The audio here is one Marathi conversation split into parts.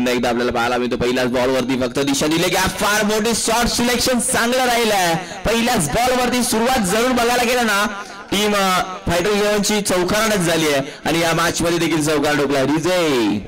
पुन्हा एकदा आपल्याला पाहायला मिळतो पहिल्याच बॉल वरती फक्त दिशा दिली गॅप फार मोठी शॉट सिलेक्शन चांगलं राहिलंय पहिल्याच बॉल वरती सुरुवात जरूर बघायला गेलं ना टीम फायटर 11 ची चौकारणच झाली आहे आणि या मॅच मध्ये देखील चौकार ठोकला विजय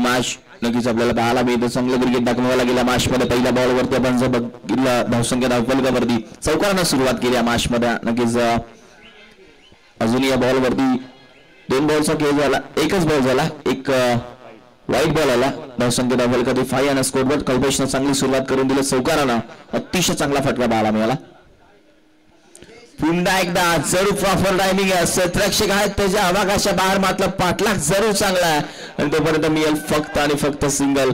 मॅच नक्कीच आपल्याला पाहायला मिळतं चांगलं क्रिकेट दाखवायला गेल्या मॅच मध्ये पहिल्या बॉल वरती आपण जर बघितलं धावसंख्या धावफलकावरती चौकारानं सुरुवात केली या मॅच मध्ये नक्कीच अजून या बॉल वरती 2 बॉलचा खेळ झाला एकच बॉल झाला एक वाईट बॉल आला धावसंख्या धावफलकावरती 5 आणि स्कोरबोर्ड कल्पेशनं चांगली सुरुवात करून दिली चौकारानं अतिशय चांगला फटका पाहायला मिळाला पुन्हा एकदा जरूर प्रॉपर टायमिंग आहे क्षेत्ररक्षक आहेत त्याच्या आवाकाशा बाहेर मात्र पाठलाग जरूर चांगला आहे आणि तोपर्यंत मिळेल फक्त आणि फक्त सिंगल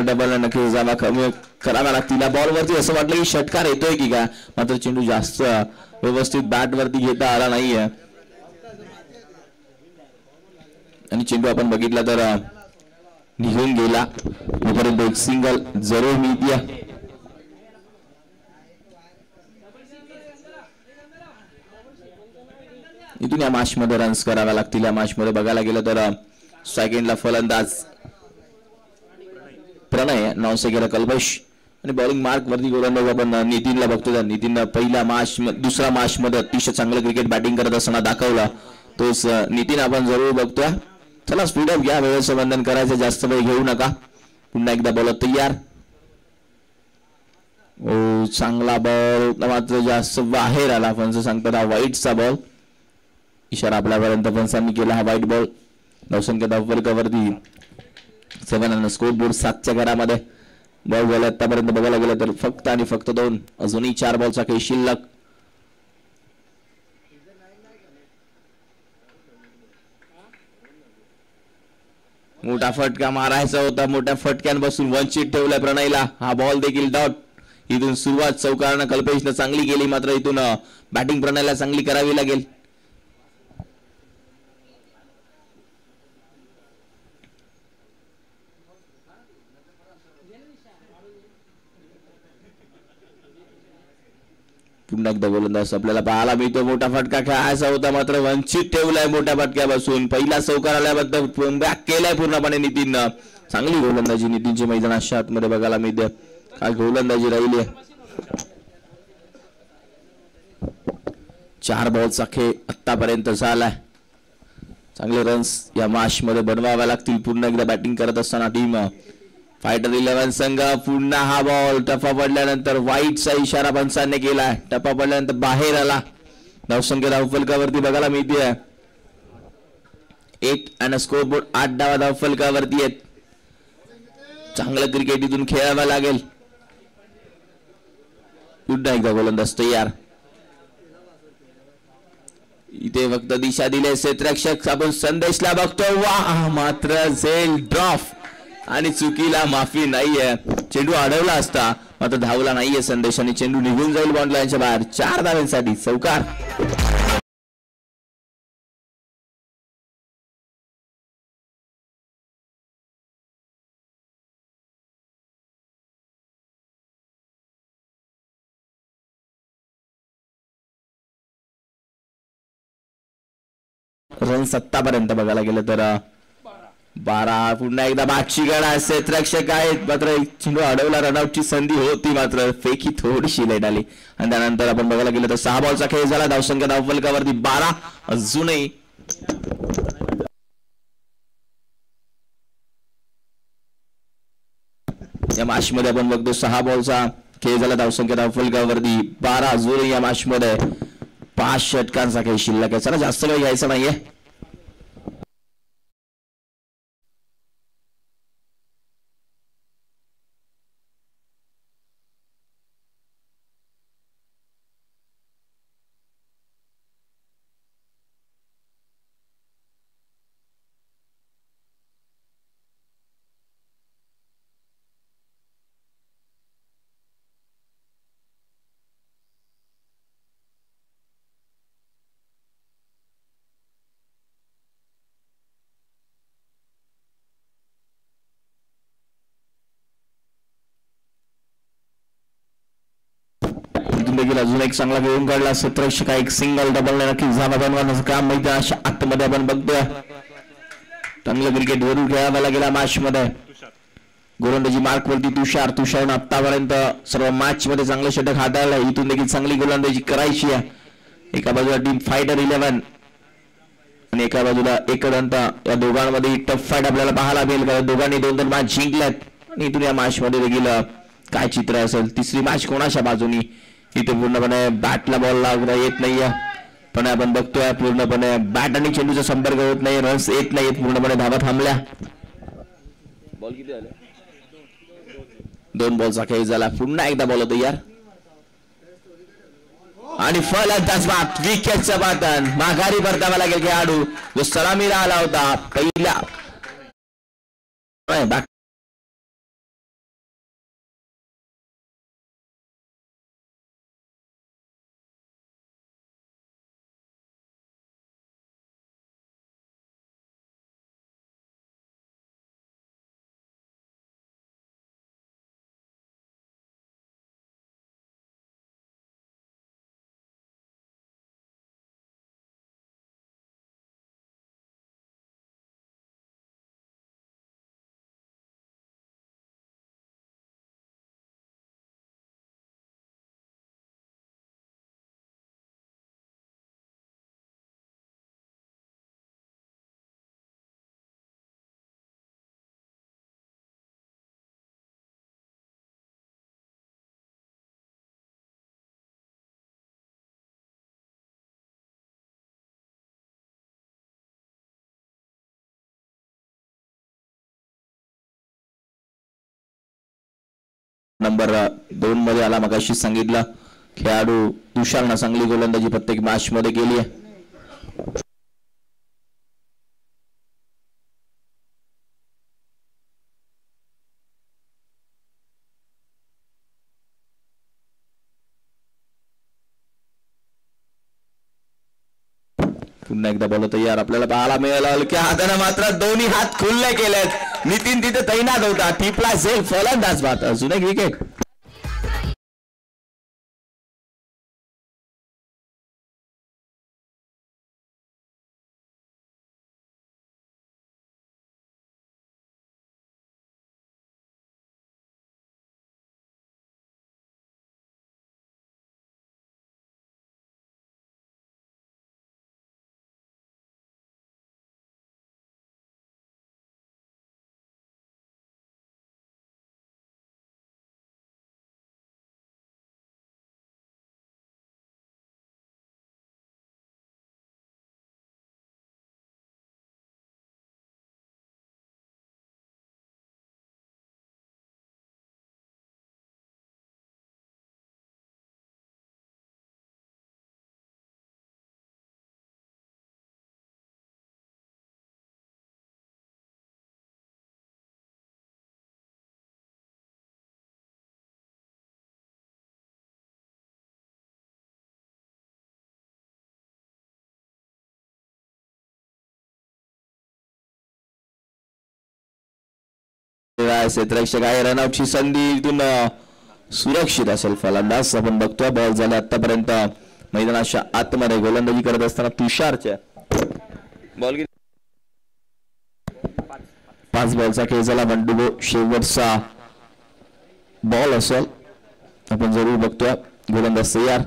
डबल नक्की जावा कमी करावा लागतील या बॉल वरती असं वाटलं की षटकार येतोय की काय मात्र चेंडू जास्त व्यवस्थित बॅट वरती घेता आला नाहीये आणि चेंडू आपण बघितला तर निघून गेला तोपर्यंत एक सिंगल जरूर मिळते इथून या मॅच मध्ये रन्स कराव्या लागतील या मॅच मध्ये बघायला गेलं तर सेकंडला फलंदाज प्रणय 9 सेकंद कल्पेश आणि बॉलिंग मार्क वरती गोलंदाज आपण नितीनला बघतो तर नितीन पहिल्या मॅच दुसरा मॅच मध्ये अतिशय चांगलं क्रिकेट बॅटिंग करत असताना दाखवला तोच नितीन आपण जरूर बघतोय चला स्पीड अप घ्या वेळेचं बंधन करायचं जास्त वेळ घेऊ नका पुन्हा एकदा बॉल तयार ओ चांगला बॉल मात्र जास्त बाहेर आला पंच सांगतात हा वाईटचा बॉल इशारा आपल्यापर्यंत पंचांनी केला हा वाईट बॉल धावसंख्या धावफलकावरती 7 आणि स्कोरबोर्ड 7च्या घरामध्ये बॉल झाले आतापर्यंत बघायला गेलं तर फक्त आणि फक्त 2 अजूनही 4 बॉलचा खेळ शिल्लक मोठा फटका मारायचा होता मोठ्या फटक्यांपासून वंचित ठेवलाय प्रणयला हा बॉल देखील डॉट इथून सुरुवात चौकारानं कल्पेशनं चांगली केली मात्र इथून बॅटिंग प्रणयला चांगली करावी लागेल पुन्हा एकदा गोलंदाज आपल्याला पाहायला मिळतो मोठा फटका खेळायचा होता मात्र वंचित ठेवलाय मोठ्या फटक्यापासून पहिला चौकार आल्याबद्दल बॅक केलाय पूर्णपणे नितीननं चांगली गोलंदाजी नितीनची मैदानाच्या आतमध्ये बघायला मिळते काय गोलंदाजी राहिली 4 बॉलचा खेळ आतापर्यंत झालाय चांगले रन्स या मॅच मध्ये बनवाव्या लागतील पुन्हा एकदा बॅटिंग करत असताना टीम फायटर 11 संघ पुन्हा हा बॉल टप्पा पडल्यानंतर वाईटचा इशारा पंचांनी केलाय टप्पा पडल्यानंतर बाहेर आला धावसंख्या धावफलकावरती बघायला मिळते 8 आणि स्कोरबोर्ड 8 धावा धावफलकावरती आहेत चांगलं क्रिकेट इथून खेळावं लागेल पुन्हा एकदा गोलंदाज तयार इथे फक्त दिशा दिले क्षेत्ररक्षक आपण संदेशला बघतो वा मात्र झेल ड्रॉप आणि चुकीला माफी नाहीये चेंडू अडवला असता मात्र धावला नाहीये संदेश आणि चेंडू निघून जाईल बाउंड्री लाईनच्या बाहेर 4 धावांसाठी चौकार रन्स आतापर्यंत बघायला गेलं तर 12 पुन्हा एकदा बादशी गडा क्षेत्ररक्षक आहेत मात्र चेंडू अडवला रनआउटची संधी होती मात्र फेकी थोडीशी लेट आली आणि त्यानंतर आपण बघायला गेलं तर 6 बॉलचा खेळ झाला धावसंख्या धावफलकावरती 12 अजूनही या मॅच मध्ये आपण बघतो 6 बॉलचा खेळ झाला धावसंख्या धावफलकावरती 12 अजूनही या मॅच मध्ये 5 षटकांचा काही शिल्लक आहे. चला जास्त वेळ घ्यायचा नाहीये. देखील अजून एक चांगला घेऊन काढला. 17 का एक सिंगल डबल नक्कीच झाला बनवण्याचं काम मैदानाच्या आतमध्ये आपण बघतोय. चांगलं क्रिकेट वरून खेळायला गेला मॅच मध्ये. गोलंदाजी मार्क वरती तुषारनं आतापर्यंत सर्व मॅच मध्ये चांगलं षटक हाताळलं. इथून देखील चांगली गोलंदाजी करायची आहे. एका बाजूला टीम फायटर 11 आणि एका बाजूला एकदंत. या दोघांमध्ये टफ फाईट आपल्याला पाहायला मिळेल कारण दोघांनी 2 मॅच जिंकल्यात आणि इथून या मॅच मध्ये देखील काय चित्र असेल. तिसरी मॅच कोणाच्या बाजूनी. इथे पूर्णपणे बॅटला बॉल लागला येत नाहीये पण आपण बघतोय पूर्णपणे बॅट आणि चेंडूचा संपर्क होत नाही. रन्स येत नाहीत. पूर्णपणे धावा थांबल्या. बॉल किती आले. 2 बॉलचा खेळ झाला. पुन्हा एकदा बॉल होतो यार आणि फलंदाज बाद. विकेटचं पतन. माघारी परतावा लागेल खेळाडू जो सलामीला आला होता पहिला. नंबर 2 मध्ये आला. मगाशी सांगितलं खेळाडू तुषारनं चांगली गोलंदाजी प्रत्येक मॅच मध्ये केली आहे. पुन्हा एकदा बॉल तयार आपल्याला पाहायला मिळाला. हलक्या हाताने मात्र दोन्ही हात खुल्ले केलेत. नितीन तिथे तैनात होता. टिपला झेल. फलंदाज बाद. अजून एक विकेट. क्षेत्ररक्षक आहे. रनआउटची संधी इथून सुरक्षित असेल फलंदाज. आपण बघतोय बॉल झाले आतापर्यंत मैदानाच्या आतमध्ये गोलंदाजी करत असताना तुषारच्या बॉल 5 बॉलचा खेळ झाला. बंडू शेवटचा बॉल असेल. आपण जरूर बघतोय गोलंदाज तयार.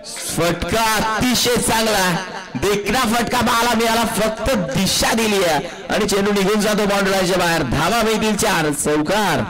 फटका अतिशय चांगला. देखना फटका पाहायला मिळाला. फक्त दिशा दिली आहे आणि चेंडू निघून जातो बाउंड्रीच्या बाहेर. धावा मिळतील 4. चौकार.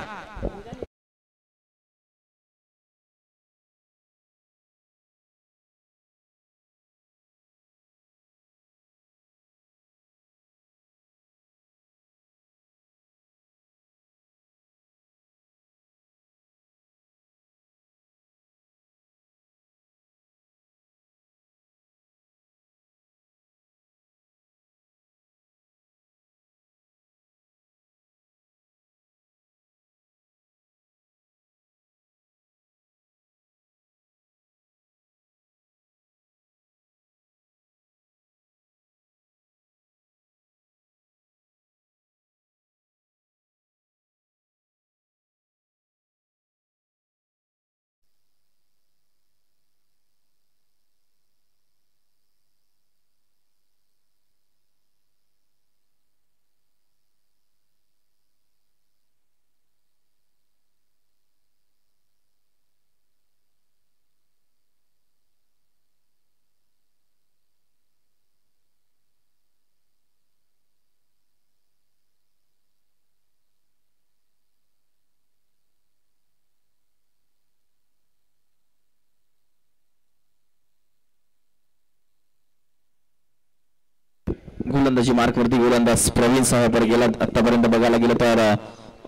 गोलंदाजी मार्कवरती गोलंदाज प्रवीण साहेबर गेला. आतापर्यंत बघायला गेलं तर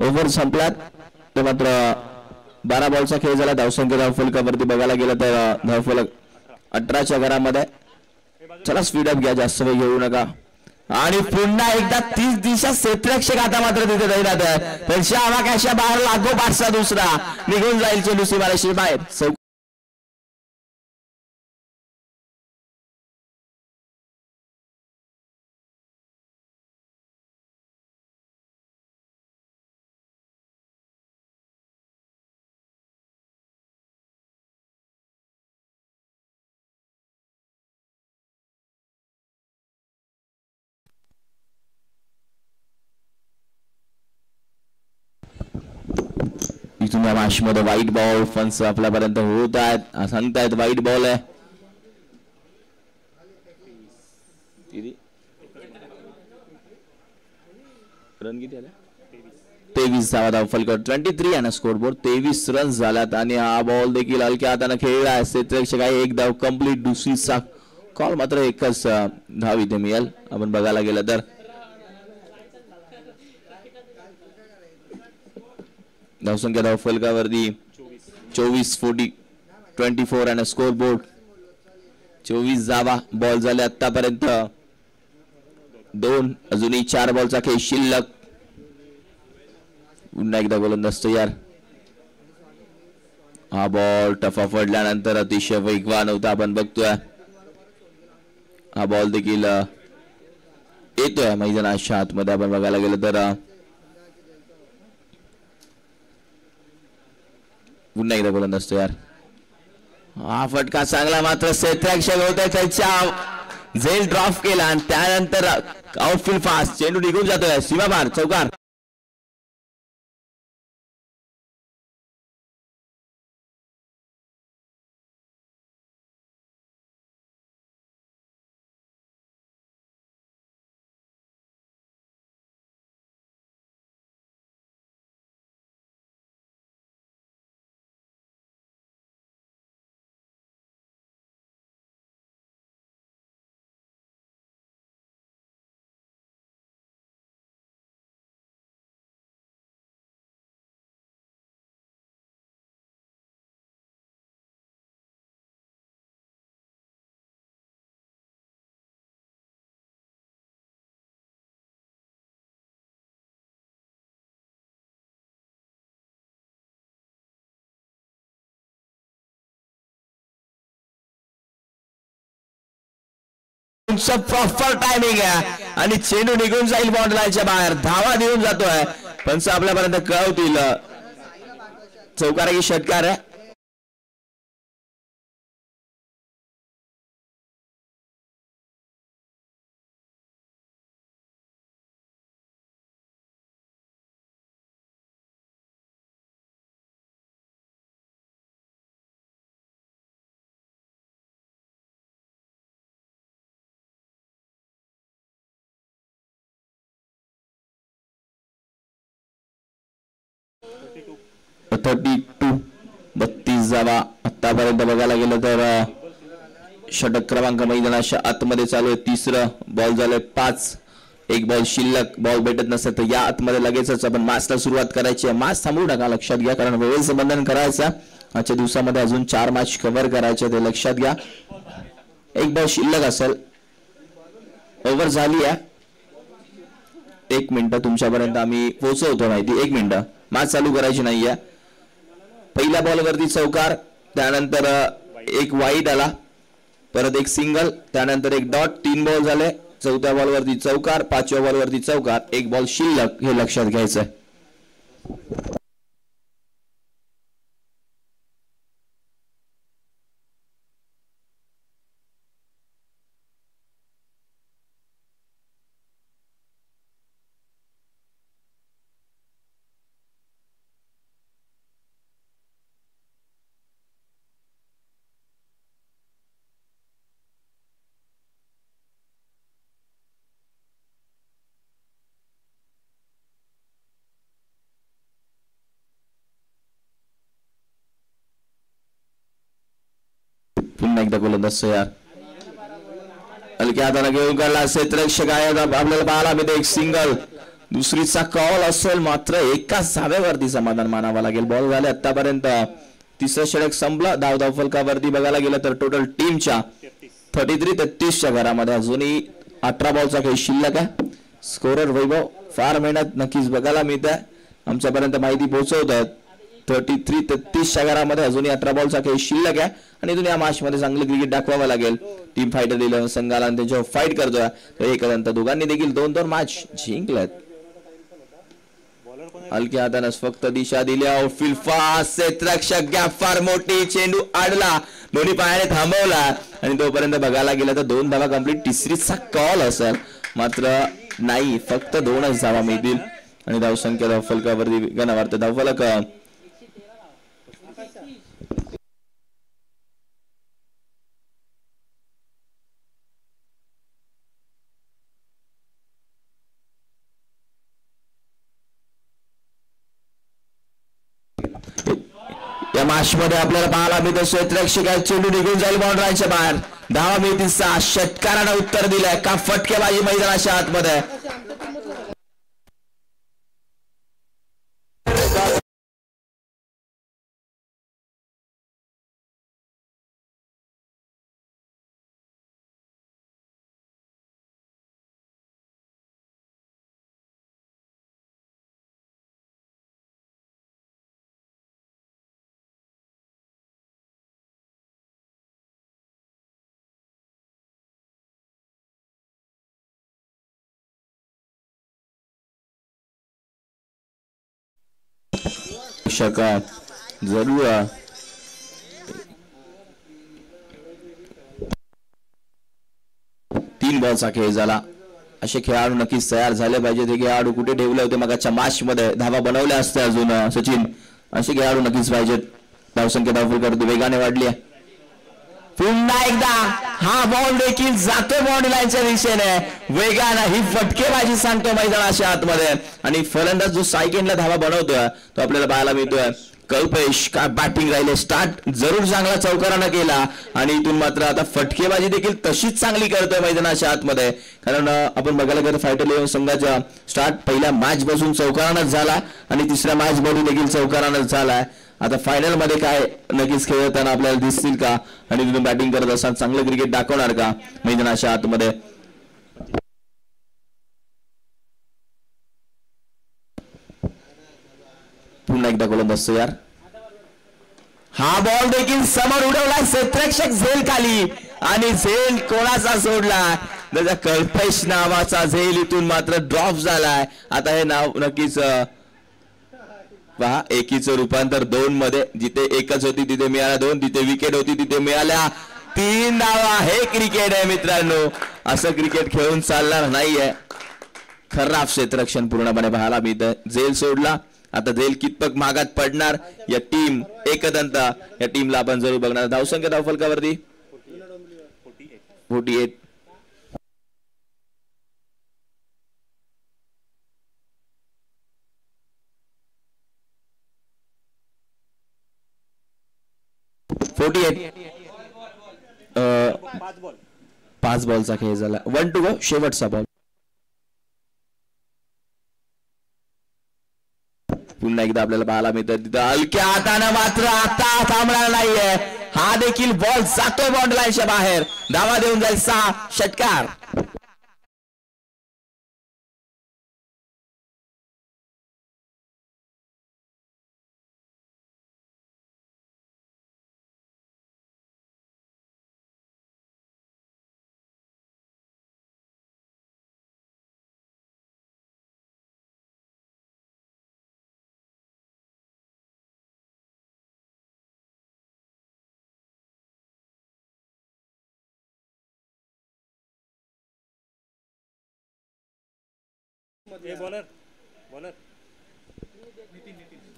ओव्हर संपल्यात. ते मात्र 12 बॉलचा खेळ झाला. धावसंख्या धावफलकावरती बघायला गेलं तर धावफलक 18च्या घरामध्ये. चला स्पीड अप घ्या, जास्त वेळ घेऊ नका. आणि पुन्हा एकदा 30 दिशा क्षेत्ररक्षक आता मात्र तिथे जाईल. त्यांच्या आवाक्याच्या बाहेर लागो पाठचा दुसरा निघून जाईल चेंडू सीमारेषे बाहेर. इथून या मॅच मध्ये व्हाईट बॉल फन्स आपल्यापर्यंत होत आहेत. सांगतायत व्हाईट बॉल आहे. रन किती आले? 23 धावा धावफलक 23 आणि स्कोर बोर्ड 23 रन झाल्यात. आणि हा बॉल देखील हलक्या हाताने खेळला आहे. क्षेत्ररक्षक आहे. एक धाव कंप्लीट. दुसरीचा कॉल मात्र एकच धाव इथे मिळेल. आपण बघायला गेलं तर धावसंख्या धावफलकावरती 24 आणि स्कोर बोर्ड 24 धावा बॉल झाले आतापर्यंत 2. अजूनही 4 बॉलचा खेळ शिल्लक. पुन्हा एकदा गोलंदाज तयार. हा बॉल टफा पडल्यानंतर अतिशय वेगवान होता. आपण बघतोय हा बॉल देखील येतोय मैदानाच्या आतमध्ये. आपण बघायला गेलं तर पुन्हा एकदा गोलंदाज तयार. हा फटका चांगला मात्र क्षेत्ररक्षक होता त्याच्या झेल ड्रॉप केला आणि त्यानंतर आउटफील्ड फास्ट चेंडू निघून जातोय सीमापार चौकार. प्रॉपर टायमिंग आहे आणि चेंडू निघून जाईल बाउंड्री लाईनच्या बाहेर. धावा देऊन जातोय पंच आपल्यापर्यंत कळवतील. चौकार की षटकार आहे. टू 32 धावा आतापर्यंत बघायला गेलं तर षटक क्रमांक मैदानाच्या आतमध्ये चालू आहे. तिसरं बॉल झालंय 5. एक बॉल शिल्लक. बॉल भेटत नसेल तर या आतमध्ये लगेचच आपण मॅचला सुरुवात करायची आहे. मॅच थांबवू नका, लक्षात घ्या, कारण वेळेचं बंधन करायचं. आजच्या दिवसामध्ये अजून 4 मॅच कव्हर करायचे ते लक्षात घ्या. एक बॉल शिल्लक असेल. ओव्हर झाली आहे. 1 मिनिट तुमच्यापर्यंत आम्ही पोहोचवतो माहिती. 1 मिनिट मॅच चालू करायची नाहीये. पहिल्या बॉलवरती चौकार, त्यानंतर एक वाईड आला, परत एक सिंगल, त्यानंतर एक डॉट. 3 बॉल झाले. चौथ्या बॉलवरती चौकार, 5व्या बॉलवरती चौकार, 1 बॉल शिल्लक. हे लक्षात घ्यायचं. पुन्हा एकदा गोलंदाज तयार. हलक्या हाताने घेऊन काढला क्षेत्ररक्षक आहे आपल्याला पाहायला मिळते एक सिंगल दुसरीचा कॉल असेल मात्र एकाच धाब्यावरती समाधान मानावं लागेल बॉल झाले आतापर्यंत तिसरं षटक संपलं धाव फलकावरती बघायला गेलं तर टोटल टीमच्या 33-33 च्या घरामध्ये अजूनही 18 बॉलचा खेळ शिल्लक आहे स्कोरर वैभव फार मेहनत नक्कीच बघायला मिळत आहे आमच्यापर्यंत माहिती पोहोचवतात 33-33 च्या घरामध्ये अजूनही 18 बॉलचा खेळ शिल्लक आहे आणि इथून या मॅच मध्ये चांगलं क्रिकेट दाखवावं लागेल टीम फायटर दिलं संघाला आणि त्यांच्यावर फाईट करतोय तर एकंदर दोघांनी देखील 2-2 मॅच जिंकल्यात हलक्या हातानंच फक्त दिशा दिली आउटफील्ड फास्ट क्षेत्ररक्षक गॅप फार मोठी चेंडू अडला दोन्ही पायाने थांबवला आणि तोपर्यंत बघायला गेलं तर 2 धावा कंप्लीट तिसरीचा कॉल असेल मात्र नाही फक्त 2च धावा मिळतील आणि धावसंख्या धावफलकावरती गणवार्थ धावफलक या मॅच मध्ये आपल्याला पाहायला मिळतं क्षेत्ररक्षक चेंडू निघून जाईल बाउंड्रीच्या बाहेर धावा मिळतील 6 षटकारानं उत्तर दिलंय का फटकेबाजी मैदानाच्या आतमध्ये शका जरूर 3 बॉलचा खेळ झाला असे खेळाडू नक्कीच तयार झाले पाहिजे ते खेळाडू कुठे ठेवले होते मगाच्या मॅच मध्ये धावा बनवल्या असते अजून सचिन असे खेळाडू नक्कीच पाहिजेत धावसंख्या धावफलकावरती वेगाने वाढली आहे पुन्हा एकदा हा बॉल देखील जातो बाउंड्री लाईनच्या दिशेने वेगाने ही फटकेबाजी सांगतो मैदानाच्या आतमध्ये आणि फलंदाज जो सायकेंडला धावा बनवतोय तो आपल्याला पाहायला मिळतोय कल्पेश काय बॅटिंग राहिले स्टार्ट जरूर चांगला चौकारानं केला आणि इथून मात्र आता फटकेबाजी देखील तशीच चांगली करतोय मैदानाच्या आतमध्ये कारण आपण बघायला गेलं फायटर 11 संघाचा स्टार्ट पहिल्या मॅच पासून चौकारानच झाला आणि तिसऱ्या मॅच मध्ये देखील चौकारानच झालाय आता फायनल मध्ये काय नक्कीच खेळताना आपल्याला दिसतील का आणि तिथून बॅटिंग करत असताना चांगलं क्रिकेट दाखवणार का मैदानाच्या आतमध्ये पुन्हा एकदा गोलंदाज यार हा बॉल देखील समोर उडवला क्षेत्ररक्षक झेल खाली आणि झेल कोणाचा सोडला त्याचा कल्पेश नावाचा झेल इथून मात्र ड्रॉप झालाय आता हे नाव नक्कीच पहा एकीचं रूपांतर 2 मध्ये जिथे एकच होती तिथे मिळाल्या 2 जिथे विकेट होती तिथे मिळाल्या 3 धावा हे क्रिकेट आहे मित्रांनो असं क्रिकेट खेळून चालणार नाहीये खराब क्षेत्ररक्षण पूर्णपणे पाहायला मिळतं झेल सोडला आता झेल कितपत मागात पडणार या टीम एकदंत या टीमला आपण जरूर बघणार धावसंख्या धावफलकावरती 48 5 बॉलचा खेळ झाला 1 टू गो शेवटचा बॉल पुन्हा एकदा आपल्याला पाहायला मिळतं तिथं हलक्या हातानं मात्र आता थांबणार नाहीये हा देखील बॉल जातोय बाउंड्री लाईनच्या बाहेर धावा देऊन जाईल 6 षटकार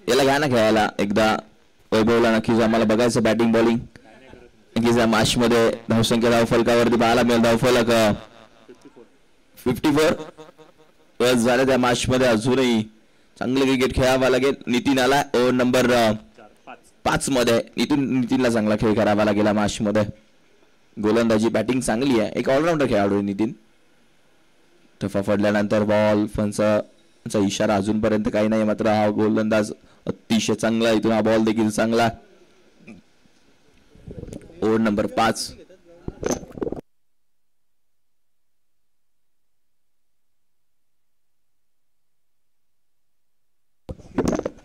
याला घ्या ना खेळायला एकदा वैभवला नक्कीच आम्हाला बघायचं बॅटिंग बॉलिंग नक्कीच या मॅच मध्ये धावसंख्या धावफलकावरती पाहायला मिळेल धावफलक 54 झाले त्या मॅच मध्ये अजूनही चांगले क्रिकेट खेळावा लागेल नितीन आला ओव्हर नंबर 5 मध्ये नितीनला चांगला खेळ करावा लागेल मॅच मध्ये गोलंदाजी बॅटिंग चांगली आहे, एक ऑलराऊंडर खेळाडू आहे नितीन. टफा पडल्यानंतर बॉल फनचा इशारा अजूनपर्यंत काही नाही, मात्र हा गोलंदाज अतिशय चांगला, इथून हा बॉल देखील चांगला. Over number 5.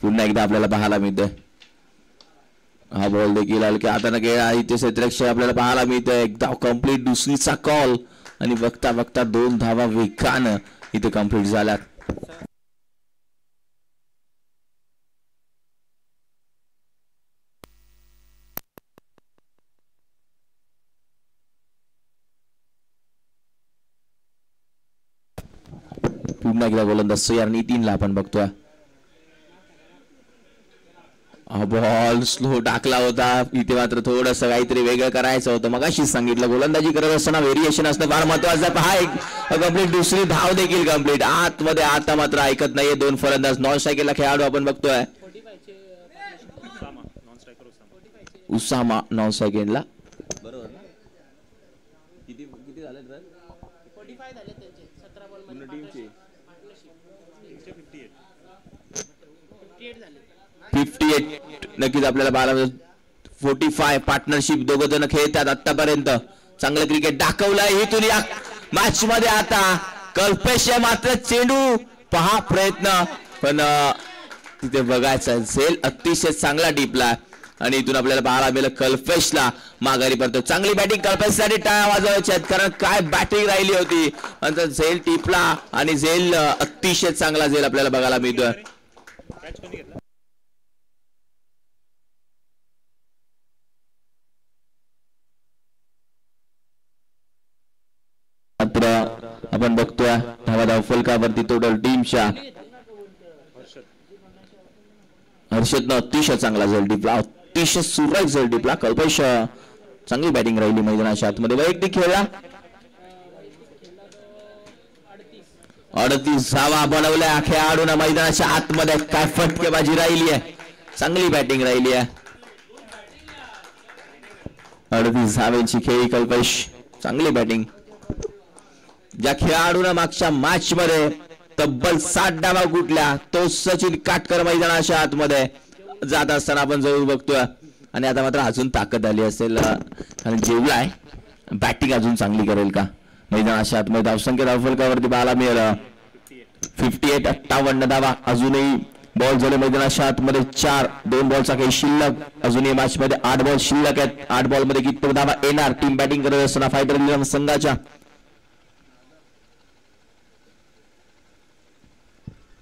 पुन्हा एकदा आपल्याला पाहायला मिळतोय हा बॉल देखील हलक्या हाताने गेला. इथे क्षेत्ररक्षक आपल्याला पाहायला मिळतोय, एकदा कंप्लीट दुसरीचा कॉल आणि बघता बघता 2 धावा वेगानं इथे कंप्लीट झाल्यात. पुन्हा एकदा गोलंदाज तयार. नितीनला आपण बघतोय, हा बॉल स्लो टाकला होता, इथे मात्र थोडस काहीतरी वेगळं करायचं होतं. मगाशीच सांगितलं गोलंदाजी करत असताना व्हेरिएशन असणं फार महत्वाचं. पहा एक कंप्लीट दुसरी धाव देखील कंप्लीट. आतमध्ये आता मात्र ऐकत नाहीये 2 फलंदाज. नॉन स्ट्रायकरला खेळाडू आपण बघतोय उसामा नॉन स्ट्रायकरला. बरोबर ना, किती किती झाले रन? 45 झाले त्यांचे 17 बॉल मध्ये टीमचे 58 झाले. 58 नक्कीच आपल्याला 45 पार्टनरशिप दोघं जण खेळतात आतापर्यंत. चांगलं क्रिकेट दाखवलंय इथून या मॅच मध्ये. आता कल्पेश मात्र चेंडू पहा प्रयत्न, पण तिथे बघायचं झेल अतिशय चांगला टिपला आणि इथून आपल्याला पाहायला मिळालं कल्पेशला माघारी परतो. चांगली बॅटिंग कल्पेशसाठी टाळ्या वाजवायच्या, कारण काय बॅटिंग राहिली होती. नंतर झेल टिपला आणि झेल अतिशय चांगला झेल आपल्याला बघायला मिळतोय. मात्र आपण बघतोय धावा फलकावरती टोटल टीमच्या हर्षदनं अतिशय चांगला झेल टिपला, अतिशय सुरेख झेल टिपला. कल्पेश चांगली बॅटिंग राहिली मैदानाच्या आतमध्ये. वैयक्तिक खेळला 38 धावा बनवल्या खेळाडून मैदानाच्या आतमध्ये. काय फटकेबाजी राहिली आहे, चांगली बॅटिंग राहिली आहे. 38 धाव्यांची खेळी कल्पेश, चांगली बॅटिंग. ज्या खेळाडून मागच्या मॅच मध्ये तब्बल 60 डावा कुठल्या, तो सचिन काटकर मैदानाच्या आतमध्ये जात असताना आपण जरूर बघतोय. आणि आता मात्र अजून ताकद आली असेल, कारण जेवलाय बॅटिंग अजून चांगली करेल का मैदानाच्या आतमध्ये. धावसंख्या धावफलकावरती पाहायला मिळालं 58, 58 धावा. अजूनही बॉल झाले मैदानाच्या आतमध्ये 4, 2 बॉलचा काही शिल्लक. अजूनही मॅच मध्ये 8 बॉल शिल्लक आहेत. 8 बॉल मध्ये किती धावा येणार. टीम बॅटिंग करत असताना फायटर इलेव्हन संघाच्या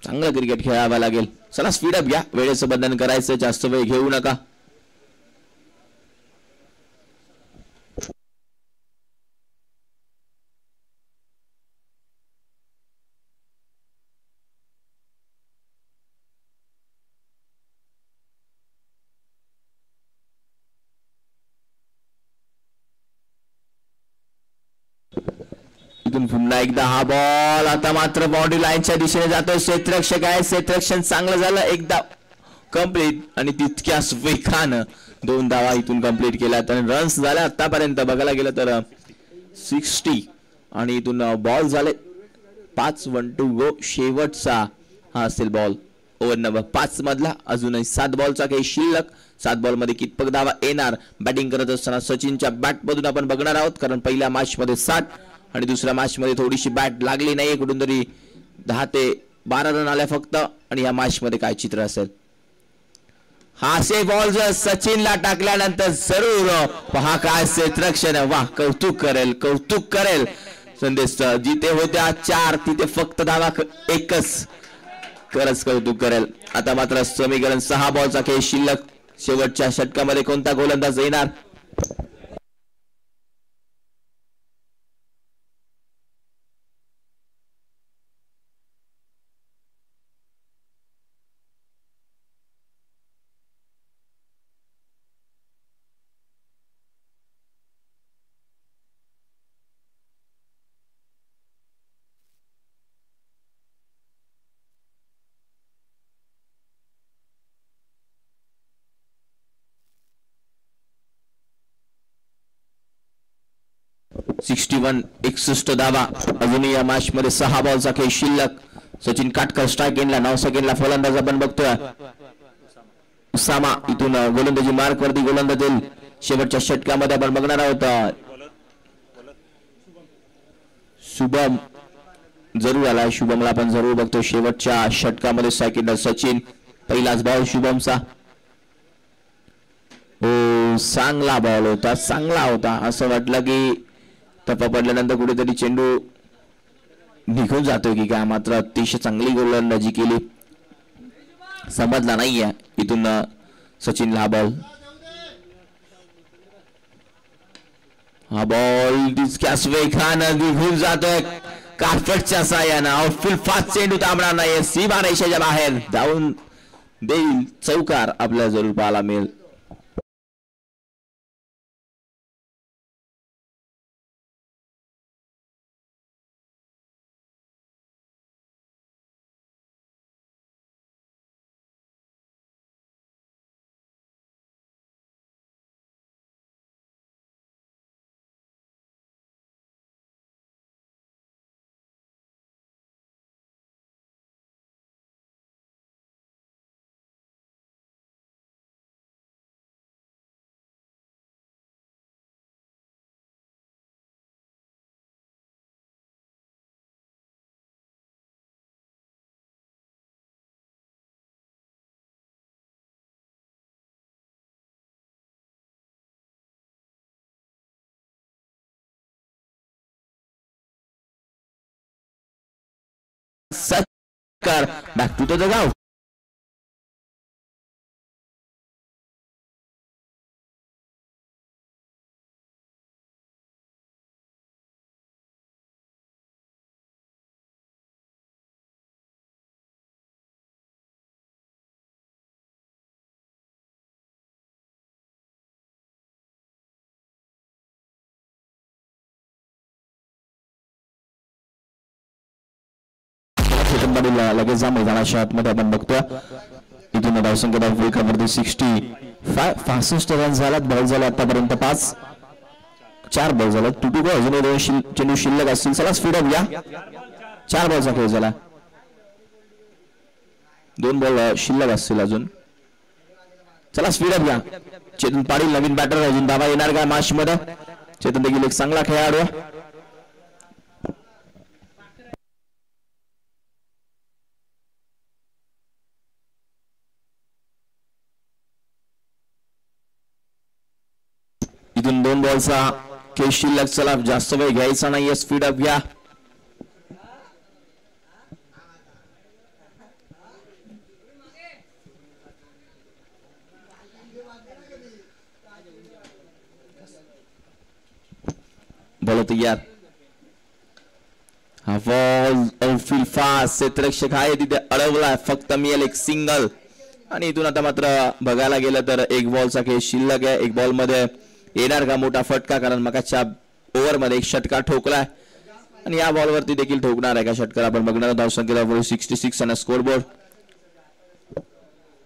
चांगलं क्रिकेट खेळावं लागेल. चला स्पीडअप घ्या, वेळेचं बंधन करायचं, जास्त वेळ घेऊ नका. इथून पुन्हा एकदा हा बॉल आता मात्र बाउंड्री लाईनच्या दिशेने जातोय. क्षेत्ररक्षक आहे, क्षेत्ररक्षण चांगलं झालं, एकदा कंप्लीट आणि तितक्याच वेगानं 2 धावा इथून कंप्लीट केल्यात. आणि रन्स झाल्या आतापर्यंत बघायला गेलं तर 60 आणि इथून बॉल झाले 5. 1 to go. शेवटचा हा असेल बॉल ओव्हर नंबर 5 मधला. अजूनही 7 बॉलचा काही शिल्लक. 7 बॉल मध्ये कितपत धावा येणार. बॅटिंग करत असताना सचिनच्या बॅट मधून आपण बघणार आहोत, कारण पहिल्या मॅच मध्ये 60 आणि दुसऱ्या मॅच मध्ये थोडीशी बॅट लागली नाही, कुठून तरी 10 ते 12 रन आल्या फक्त. आणि या मॅच मध्ये काय चित्र असेल. हा से बॉल जर सचिनला टाकल्यानंतर जरूर पहा काय क्षेत्ररक्षण. वाह, कौतुक करेल, कौतुक करेल. संदेश जिथे होत्या 4 तिथे फक्त धावा 1च. खरंच कौतुक करेल. आता मात्र समीकरण 6 बॉलचा खेळ शिल्लक. शेवटच्या षटकामध्ये कोणता गोलंदाज येणार. 61 61 धावा. अजूनही या मॅच मध्ये 6 बॉलचा खेळ शिल्लक. सचिन काटकर स्ट्राइक एंडला 9 सेकंडला फलंदाज आपण बघतोय. उसामा इथून गोलंदाजी मार्क वरती गोलंदाज शेवटच्या षटकामध्ये आपण बघणार आहोत. शुभम जरूर आला. शुभमला आपण जरूर बघतो शेवटच्या षटकामध्ये. सेकंड सचिन, पहिलाच बॉल शुभमचा. ओ चांगला बॉल होता, चांगला होता. असं वाटलं की टप्पा पडल्यानंतर कुठेतरी चेंडू निघून जातोय की काय, मात्र अतिशय चांगली गोलंदाजी केली. समजला नाहीये इथून सचिनला हा बॉल तितक्याच वेगानं निघून जातोय कार्पेटच्या साह्यानं. आउटफील्ड फास्ट चेंडू थांबणार नाही. सीमारेषेच्या बाहेर जाऊन देईल चौकार आपल्याला जरूर पाहायला मिळेल. सत्कार बॅक टू द गाव. लगेच मैदानाच्या आतमध्ये आपण बघतोय. इथून धावसंख्या धावफलकावरती 65 रन झाल्यात. बॉल झाले आतापर्यंत 4 बॉल झाले. टू अजूनही 2 चेंडू शिल्लक असतील. चला स्पीड अप घ्या. 4 बॉलचा खेळ झाला. 2 बॉल शिल्लक असतील अजून. चला स्पीड अप घ्या. चेतन पाटील नवीन बॅटर अजून धावा येणार का मॅच मध्ये. चेतन देखील एक चांगला खेळाडू आहे. इथून 2 बॉलचा खेळ शिल्लक. चला जास्त वेळ घ्यायचा नाहीये. स्पीड अप घ्या. बॉल तयार. हा बॉल आउटफील्ड फास्ट. क्षेत्ररक्षक आहे तिथे अडवला. फक्त मिळेल एक सिंगल. आणि इथून आता मात्र बघायला गेलं तर 1 बॉलचा खेळ शिल्लक आहे. 1 बॉल मध्ये येणार का मोठा फटका, कारण मगाच्या ओव्हर मध्ये 1 षटकार ठोकलाय आणि या बॉल वरती देखील ठोकणार आहे का षटकार आपण बघणार. धावसंख्या 66 आणि स्कोरबोर्ड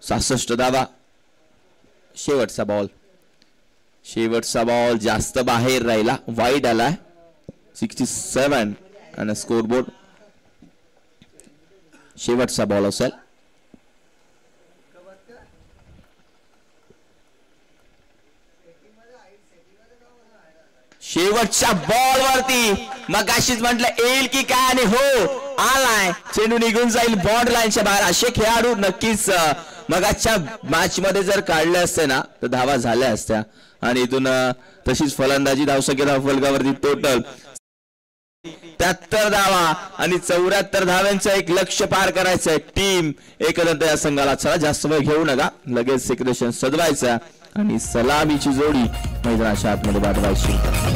66 धावा. शेवटचा बॉल जास्त बाहेर राहिला, वाईड आला. 67 आणि स्कोरबोर्ड शेवटचा बॉल असेल. शेवटच्या बॉल वरती मग अशीच म्हटलं येईल की काय, आणि हो आलाय. चेंडू निघून जाईल बॉर्डर लाईनच्या बाहेर. असे खेळाडू नक्कीच मगाच्या मॅच मध्ये जर काढले असते ना तर धावा झाल्या असत्या. आणि इथून तशीच फलंदाजी. धावसंख्या धावफलकावरती टोटल 73 धावा आणि 74 धाव्यांचं एक लक्ष्य पार करायचंय. टीम एकंदर या संघाला. चला जास्त वेळ घेऊ नका, लगेच सेक्रेशन सजवायचं आणि सलामीची जोडी मैदानाच्या आतमध्ये पाठवायची.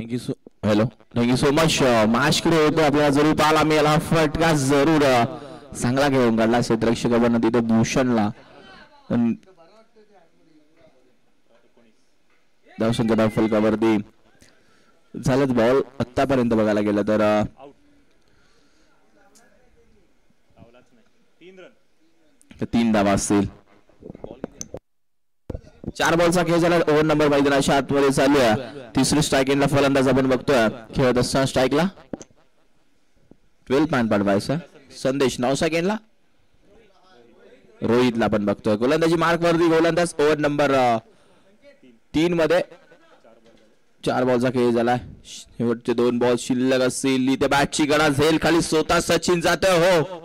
Thank you hello thank you so much मॅचकडे होतो आपल्याला जरूर पाहायला मिळाला हा फटका जरूर चांगला घेऊन काढला क्षेत्ररक्षकांना तिथे भूषणला धावसंख्या धाव फलकावरती झालंच बॉल आतापर्यंत बघायला गेलं तर 3 धावा असतील 4 बॉलचा खेळ झाला ओव्हर नंबर मैदानाच्या आतमध्ये चालू आहे तिसरी स्ट्राईक एंडला फलंदाज आपण बघतोय खेळत असताना स्ट्राईकला 12 पॉईंट पाठवायचा संदेश 9 सेकंडला रोहितला आपण बघतोय गोलंदाजी मार्क वरती गोलंदाज ओव्हर नंबर 3 मध्ये 4 बॉलचा खेळ झाला शेवटचे 2 बॉल शिल्लक असतील त्या बॅटची गणा झेल खाली स्वतः सचिन जातोय हो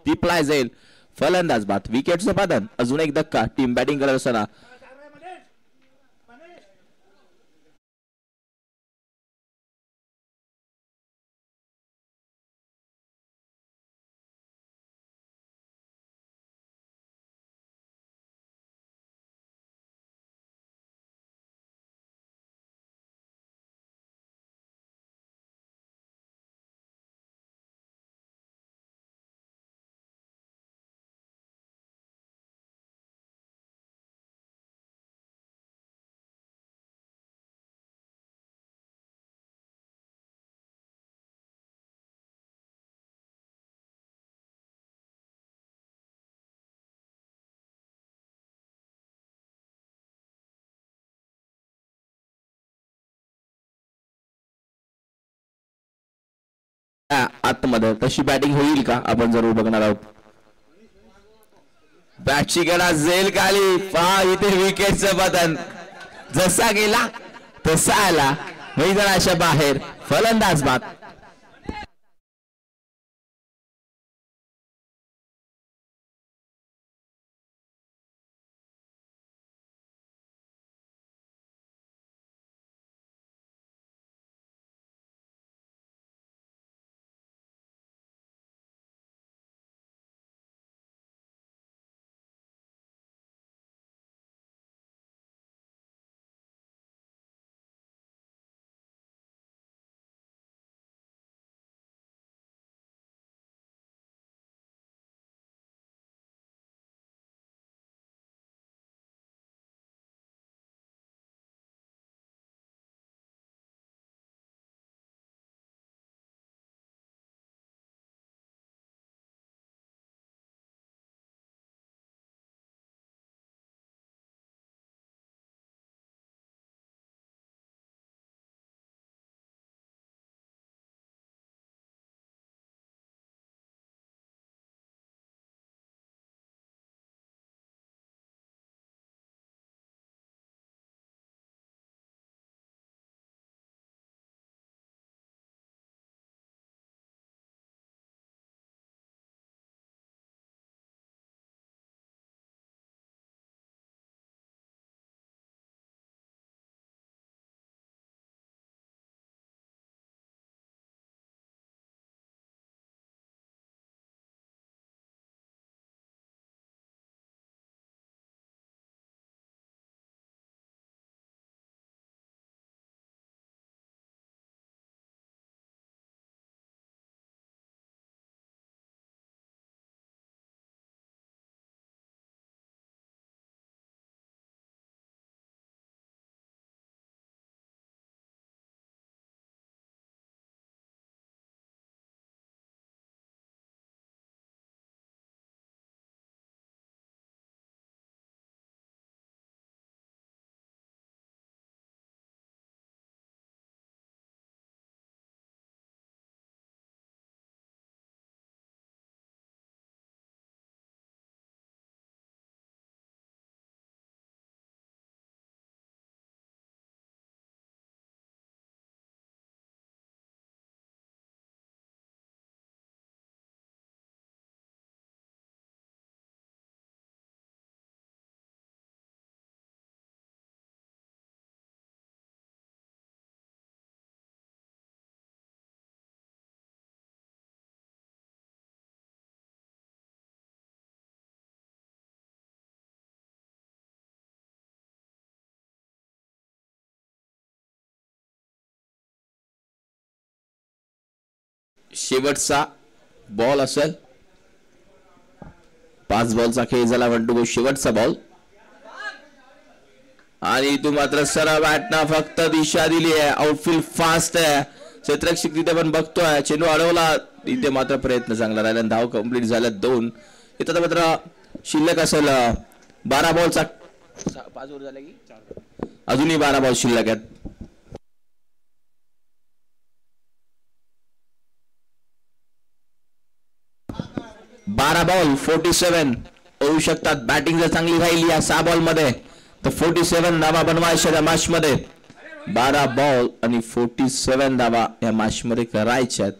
टिपलाय जाईल फलंदाज बाद विकेटचं पादन अजून एक धक्का टीम बॅटिंग करत असताना आतमध्ये तशी बॅटिंग होईल का आपण जरूर बघणार आहोत बॅटची गणा झेल खाली पहा इथे विकेटचं बदन जसा गेला तसा आला मैदानाच्या बाहेर फलंदाज बाद शेवटचा बॉल असेल. 5 बॉलचा खेळ झाला. 1 to go शेवटचा बॉल आणि तू मात्र सरळ बॅटनं फक्त दिशा दिली आहे. आउटफील्ड फास्ट आहे. क्षेत्ररक्षक तिथे पण बघतोय. चेंडू अडवला इथे मात्र प्रयत्न चांगला राहिला. धाव कंप्लीट झाल्या 2. इथं मात्र शिल्लक असेल 12 बॉलचा 5 ओव्हर झाले की अजूनही 12 बॉल शिल्लक आहेत. बारा बॉल 47 होऊ शकतात. बॅटिंग जर चांगली राहिली या 6 बॉल मध्ये तर 47 धावा बनवायच्या या मॅच मध्ये. 12 बॉल आणि 47 धावा या मॅच मध्ये करायच्यात.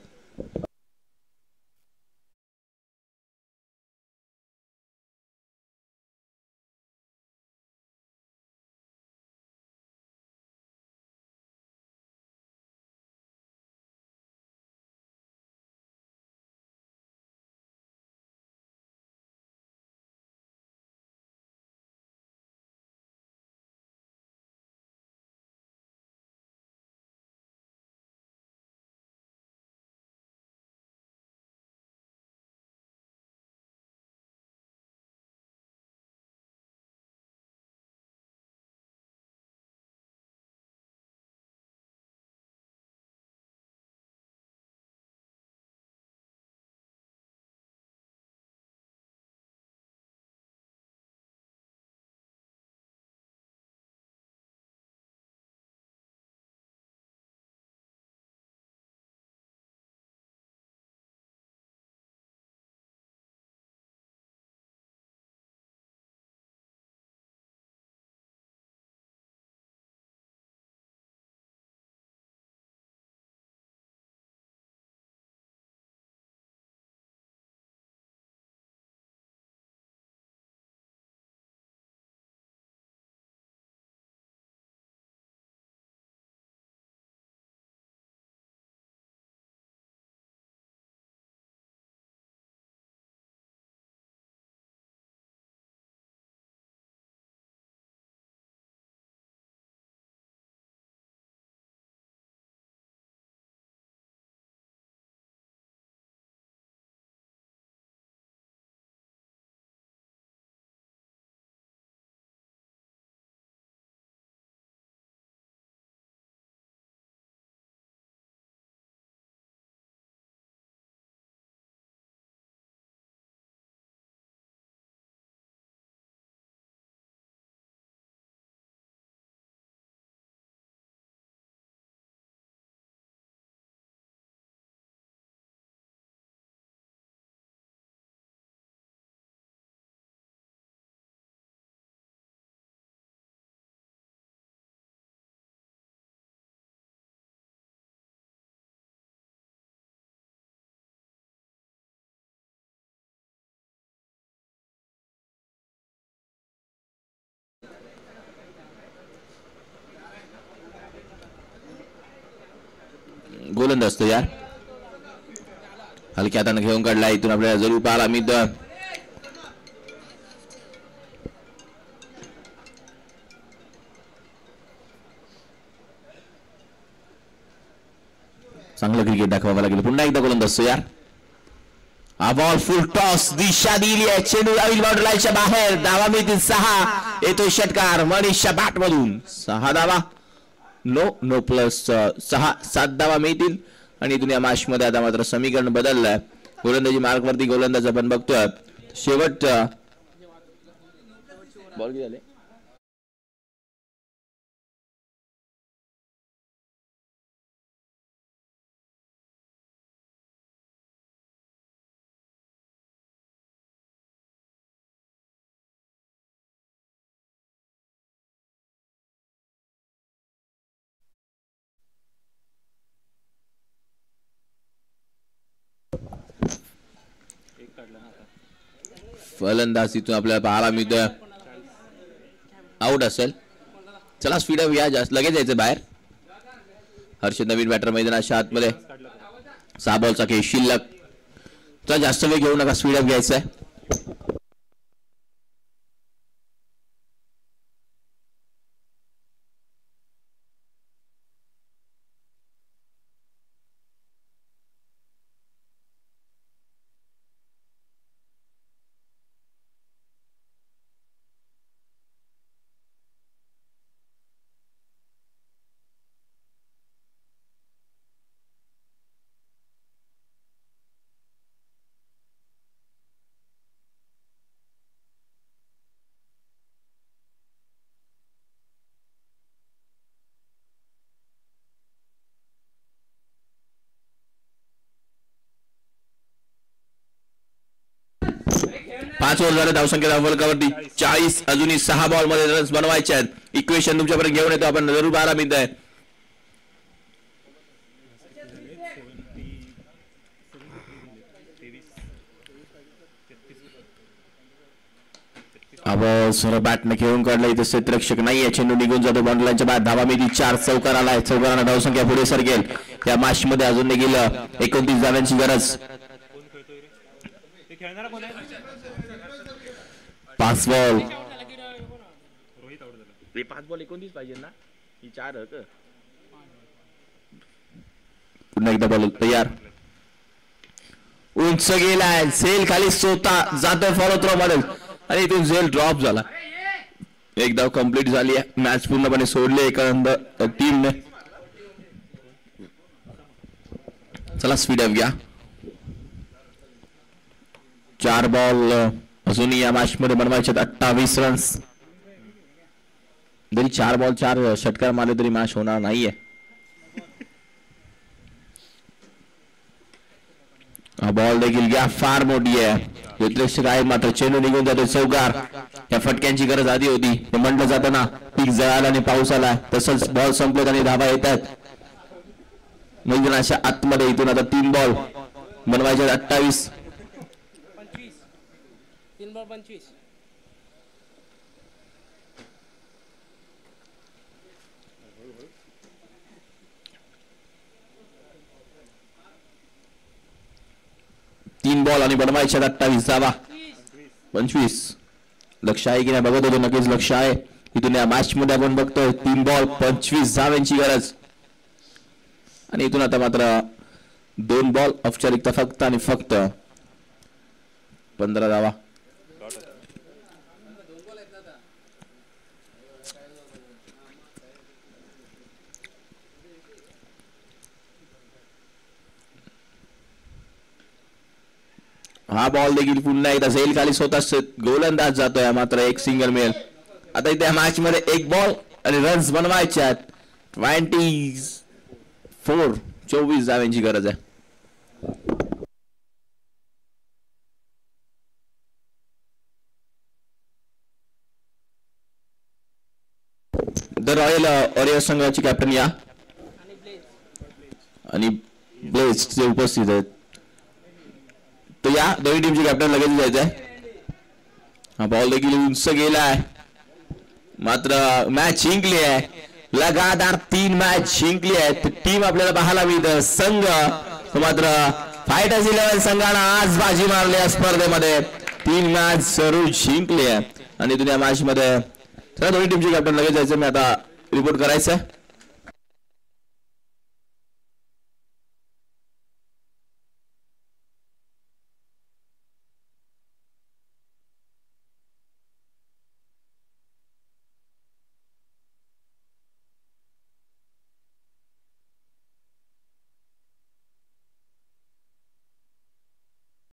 गोलंदाज यार हलक्या हाताने घेऊन काढला. इथून आपल्याला जरूर पाहायला मिळतं चांगलं क्रिकेट दाखवावं लागेल. पुन्हा एकदा गोलंदाज यार. हा बॉल फुल टॉस दिशा दिली आहे. चेंडू जाईल बाउंड्री लाईनच्या बाहेर. धावा मिळतील 6. येतोय षटकार मनीषच्या बॅट मधून. 6 धावा. नो प्लस 6 7 धावा मिळतील आणि इथून या मॅच मध्ये आता मात्र समीकरण बदललंय. गोलंदाजी मार्क वरती गोलंदाज आपण बघतोय. शेवट बॉल किती झाले. फलंदाजीतून आपल्याला पाहायला मिळतं आउट असेल. चला स्पीड अप या. जास्त लगेच यायचं बाहेर. हर्षद नवीन बॅटर मैदानाच्या आतमध्ये. 6 बॉलचा खेळ शिल्लक. तर जास्त वेळ घेऊ नका. स्पीड अप घ्यायचं आहे. 5 ओव्हर झाले धावसंख्या धावफलकावरती 40 अजूनही 6 बॉल मध्ये रन्स बनवायचे आहेत इक्वेशन तुमच्यापर्यंत घेऊन येतो आपण जरूर 12 मिनिटं आहे अब सर बॅटने खेळून काढला इथे क्षेत्ररक्षक नाहीये चेंडू निघून जातो बॉन्डलांच्या बाद धावा मिळती 4 चौकार आलाय चौकारांना धावसंख्या पुढे सरकेल या मॅच मध्ये अजून देखील 29 धावांची गरज 5 बॉल 29 पाहिजे ना ही 4 पुन्हा एकदा बॉल तयार उंच गेलाय सेल खाली स्वतः जातोय फॉलो थ्रो मध्ये आणि इथून झेल ड्रॉप झाला एक धाव कंप्लीट झाली आहे मॅच पूर्णपणे सोडली एका टीमने चला स्पीड अप घ्या 4 बॉल अजूनही या मॅच मध्ये बनवायचे 28 रन्स जरी 4 बॉल 4 षटकार मारले तरी मॅच होणार नाहीये हा बॉल देखील घ्या फार मोठी आहे क्षेत्ररक्षक आहे मात्र चेंडू निघून जातो चौकार या फटक्यांची गरज आधी होती हे म्हटलं जातं ना पीक जळाला आणि पाऊस आला तसंच बॉल संपलेत आणि धावा येतात मैदानाच्या आतमध्ये इथून आता 3 बॉल बनवायचे 28 3 बॉल 25 3 बॉल आणि बनवायचे 28 धावा 25 लक्ष आहे की नाही बघत होतो नक्कीच लक्ष आहे इथून या मॅच मध्ये आपण बघतोय 3 बॉल 25 धावांची गरज आणि इथून आता मात्र 2 बॉल औपचारिकता फक्त आणि फक्त 15 धावा हा बॉल देखील पुन्हा एकदा झेल खाली स्वतः गोलंदाज जातोय मात्र एक सिंगल मिळेल आता इथे मॅच मध्ये 1 बॉल आणि रन्स बनवायचे आहेत 24 धावांची गरज आहे द रॉयल वॉरियर्स संघाचे कॅप्टन या आणि ब्लेज जे उपस्थित आहेत तो या दोन्ही टीमचे कॅप्टन लगेच जायचं आहे हा बॉल देखील उंच गेलाय मात्र मॅच जिंकली आहे लगातार 3 मॅच जिंकली आहेत टीम आपल्याला पाहायला मिळतं संघ मात्र फायटर्स 11 संघानं आज बाजी मारली या स्पर्धेमध्ये 3 मॅच जरूर जिंकली आहे आणि दुनिया मॅच मध्ये दोन्ही टीमचे कॅप्टन लगेच जायचं मी आता रिपोर्ट करायचं